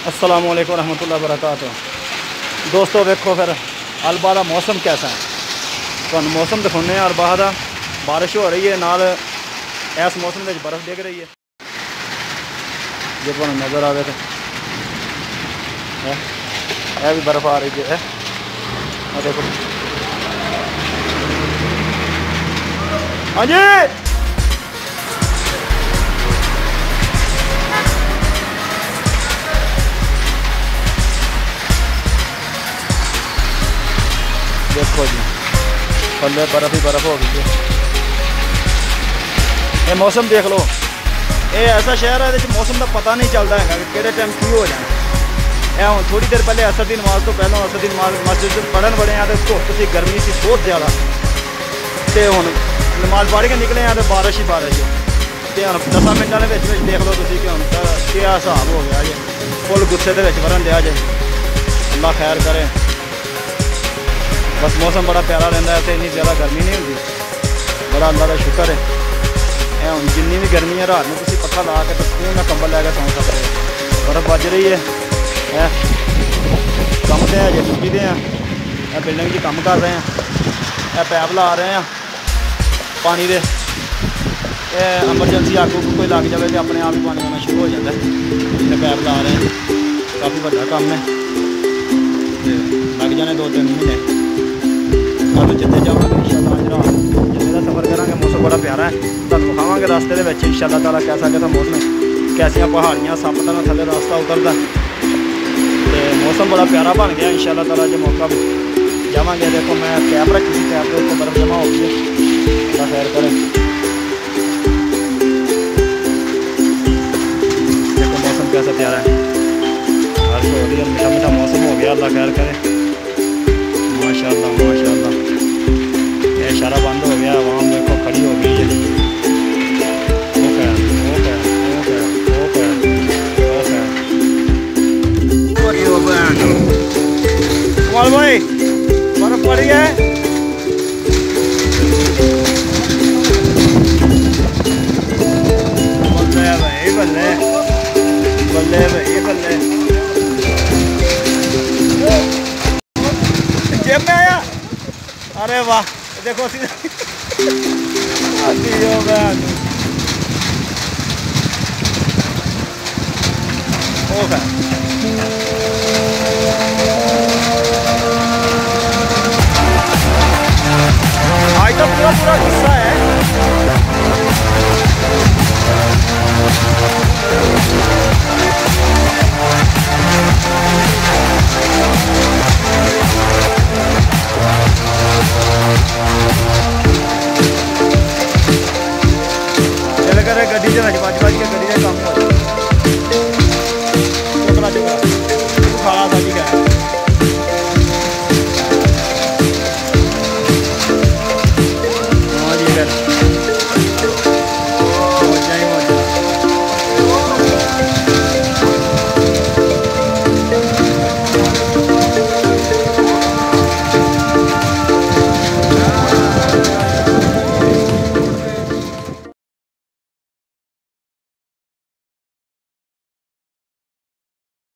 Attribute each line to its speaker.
Speaker 1: अस्सलामु अलैकुम रहमतुल्लाहि व बरकातुहू। दोस्तों देखो फिर अल्बा का मौसम कैसा है, तो मौसम दिखाने अल्बा का। बारिश हो रही है, नाल इस मौसम में बर्फ़ डिग रही है, जो तुहानू नज़र आवे तो यह भी बर्फ़ आ रही है। देखो हाँ जी, देखो जी थल्ले बर्फ़ ही बर्फ़ हो गई है। ये मौसम देख लो, ये ऐसा शहर है जिस मौसम का पता नहीं चलता है कि किहड़े टाइम की हो जाए। यह हूँ थोड़ी देर पहले असर की नमाज तो पहलों असर की नमाज मस्जिद पढ़न बड़े हैं तो धुप सी, गर्मी सी बहुत ज़्यादा, तो हूँ नमाज पढ़ के निकले हैं तो बारिश ही बारिश है। तो हम 10 मिनटों के देख लो तुम कि हम क्या हिसाब हो गया जे, फुल गुस्से के वरन दिया जे। अल्लाह खैर करे, बस मौसम बड़ा प्यारा रहा है, तो इन्नी ज़्यादा गर्मी नहीं होती, बड़ा अल्लाह का शुक्र है। यह हम जिन्नी भी गर्मी है रात में तुम पत्खा ला के तो सुकून में कंबल लैके सौ सकते हो। बर्फ़ बज रही है, कम से अजे चुकी दे हैं, बिल्डिंग जी काम कर रहे हैं, यह पैप ला रहे हैं पानी दे। एमरजेंसी आग कोई लग जाए तो अपने आप ही पानी आना शुरू हो जाता है, तो पैप ला रहे हैं। काफ़ी बड़ा काम है, लग जाने 2-3 महीने। अब जितने जावांगे इंशाअल्लाह आज रात जितने का सफ़र करांगे, मौसम बड़ा प्यारा है, तुहानू विखावांगे रास्ते दे विच इंशाअल्लाह ताला कैसा कैसा मौसम है, कैसियां पहाड़ियाँ सप्प तरह थल्ले रास्ता उतरदा, तो मौसम बड़ा प्यारा बन गया इंशाअल्लाह ताला। जो मौका जावांगे, देखो मैं कैब रखी थी, कैब के ऊपर बर्फ़ जमा हो गई है, अल्लाह खैर करे। देखो मौसम कैसा प्यारा है, बारिश हो रही है, मीठा मीठा मौसम हो गया, अल्लाह खैर करे। माशाअल्लाह माशाअल्लाह, ये इशारा बंद हो गया, आवाम देखो खड़ी हो गई है। कमाल भाई बर्फ पड़ी है, बल्ले भाई बल्ले बल्ले भाई बल्ले, जेब में आया। अरे वाह देखो आज तो पूरा पूरा गुस्सा है। चल कर गड्डी बज बज के